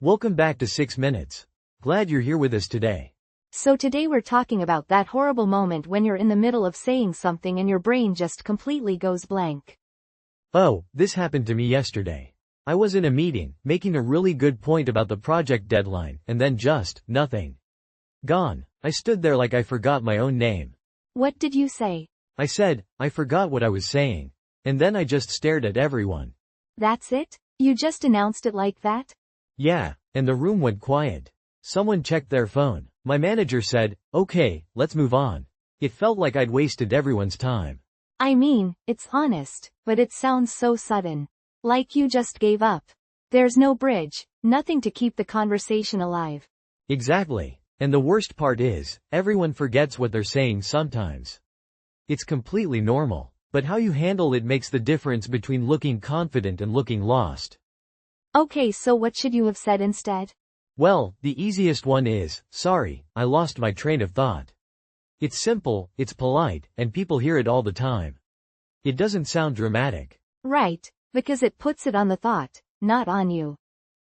Welcome back to 6 Minutes. Glad you're here with us today. So today we're talking about that horrible moment when you're in the middle of saying something and your brain just completely goes blank. Oh, this happened to me yesterday. I was in a meeting, making a really good point about the project deadline, and then just, nothing. Gone. I stood there like I forgot my own name. What did you say? I said, I forgot what I was saying. And then I just stared at everyone. That's it? You just announced it like that? Yeah, and the room went quiet. Someone checked their phone. My manager said, okay, let's move on. It felt like I'd wasted everyone's time. I mean, it's honest, but it sounds so sudden. Like you just gave up. There's no bridge, nothing to keep the conversation alive. Exactly. And the worst part is, everyone forgets what they're saying sometimes. It's completely normal, but how you handle it makes the difference between looking confident and looking lost. Okay, so what should you have said instead? Well, the easiest one is, sorry, I lost my train of thought. It's simple, it's polite, and people hear it all the time. It doesn't sound dramatic. Right, because it puts it on the thought, not on you.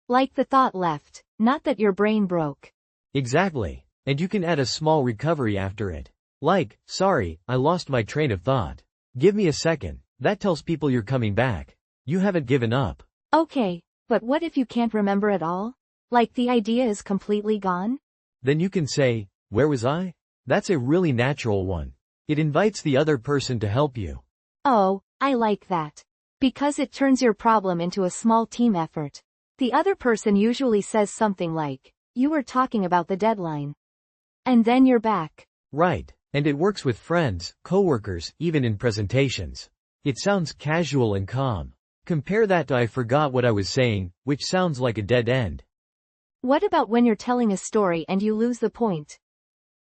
Like the thought left, not that your brain broke. Exactly. And you can add a small recovery after it. Like, sorry, I lost my train of thought. Give me a second. That tells people you're coming back. You haven't given up. Okay, but what if you can't remember at all? Like the idea is completely gone? Then you can say, where was I? That's a really natural one. It invites the other person to help you. Oh, I like that. Because it turns your problem into a small team effort. The other person usually says something like, you were talking about the deadline. And then you're back. Right. And it works with friends, coworkers, even in presentations. It sounds casual and calm. Compare that to I forgot what I was saying, which sounds like a dead end. What about when you're telling a story and you lose the point?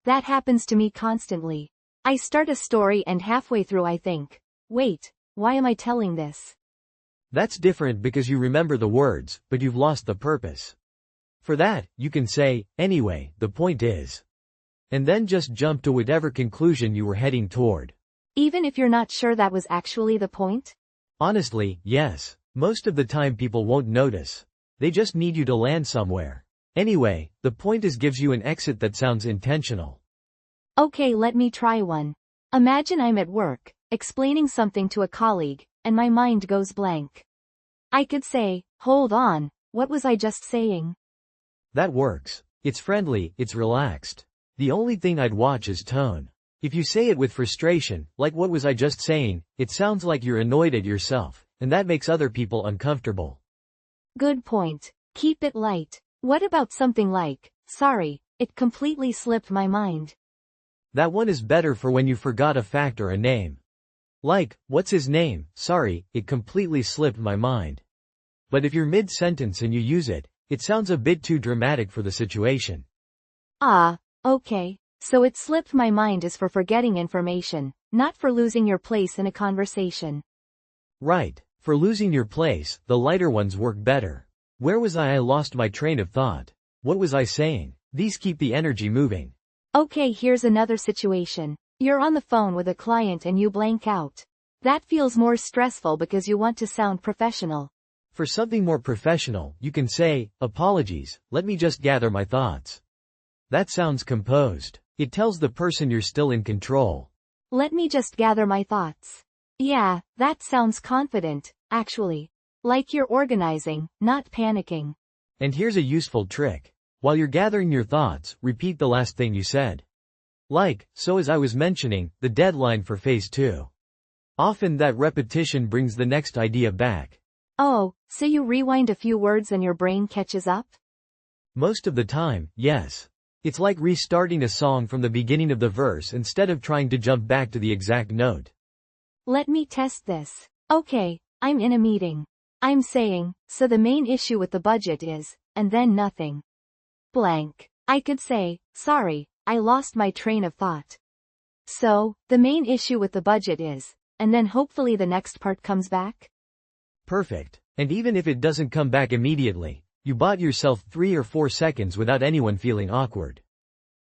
That happens to me constantly. I start a story and halfway through I think, wait, why am I telling this? That's different because you remember the words, but you've lost the purpose. For that, you can say, anyway, the point is. And then just jump to whatever conclusion you were heading toward. Even if you're not sure that was actually the point? Honestly, yes. Most of the time people won't notice. They just need you to land somewhere. Anyway, the point is gives you an exit that sounds intentional. Okay, let me try one. Imagine I'm at work, explaining something to a colleague, and my mind goes blank. I could say, hold on, what was I just saying? That works. It's friendly, it's relaxed. The only thing I'd watch is tone. If you say it with frustration, like what was I just saying, it sounds like you're annoyed at yourself, and that makes other people uncomfortable. Good point. Keep it light. What about something like, sorry, it completely slipped my mind. That one is better for when you forgot a fact or a name. Like, what's his name? Sorry, it completely slipped my mind. But if you're mid-sentence and you use it, it sounds a bit too dramatic for the situation. Ah, okay. So it slipped my mind is for forgetting information, not for losing your place in a conversation. Right. For losing your place, the lighter ones work better. Where was I? I lost my train of thought. What was I saying? These keep the energy moving. Okay, here's another situation. You're on the phone with a client and you blank out. That feels more stressful because you want to sound professional. For something more professional, you can say, apologies, let me just gather my thoughts. That sounds composed. It tells the person you're still in control. Let me just gather my thoughts. Yeah, that sounds confident, actually. Like you're organizing, not panicking. And here's a useful trick. While you're gathering your thoughts, repeat the last thing you said. Like, so as I was mentioning, the deadline for phase 2. Often that repetition brings the next idea back. Oh, so you rewind a few words and your brain catches up? Most of the time, yes. It's like restarting a song from the beginning of the verse instead of trying to jump back to the exact note. Let me test this. Okay, I'm in a meeting. I'm saying, so the main issue with the budget is, and then nothing. Blank. I could say, sorry, I lost my train of thought. So, the main issue with the budget is, and then hopefully the next part comes back? Perfect. And even if it doesn't come back immediately, you bought yourself 3 or 4 seconds without anyone feeling awkward.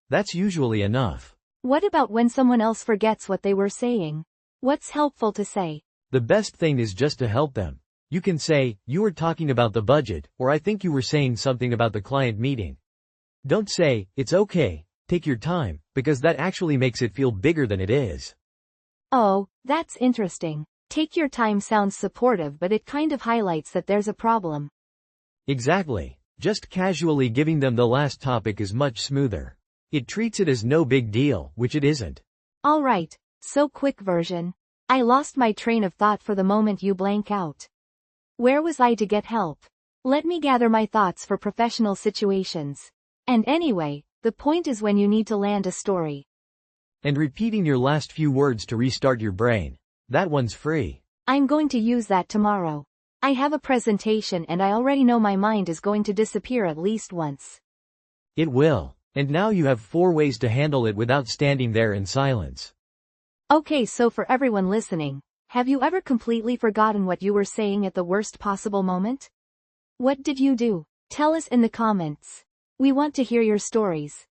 That's usually enough. What about when someone else forgets what they were saying? What's helpful to say? The best thing is just to help them. You can say, you were talking about the budget, or I think you were saying something about the client meeting. Don't say, it's okay, take your time, because that actually makes it feel bigger than it is. Oh, that's interesting. Take your time sounds supportive, but it kind of highlights that there's a problem. Exactly. Just casually giving them the last topic is much smoother. It treats it as no big deal, which it isn't. Alright, so quick version. I lost my train of thought for the moment you blank out. Where was I to get help? Let me gather my thoughts for professional situations. And anyway, the point is when you need to land a story. And repeating your last few words to restart your brain. That one's free. I'm going to use that tomorrow. I have a presentation and I already know my mind is going to disappear at least once. It will. And now you have 4 ways to handle it without standing there in silence. Okay, so for everyone listening, have you ever completely forgotten what you were saying at the worst possible moment? What did you do? Tell us in the comments. We want to hear your stories.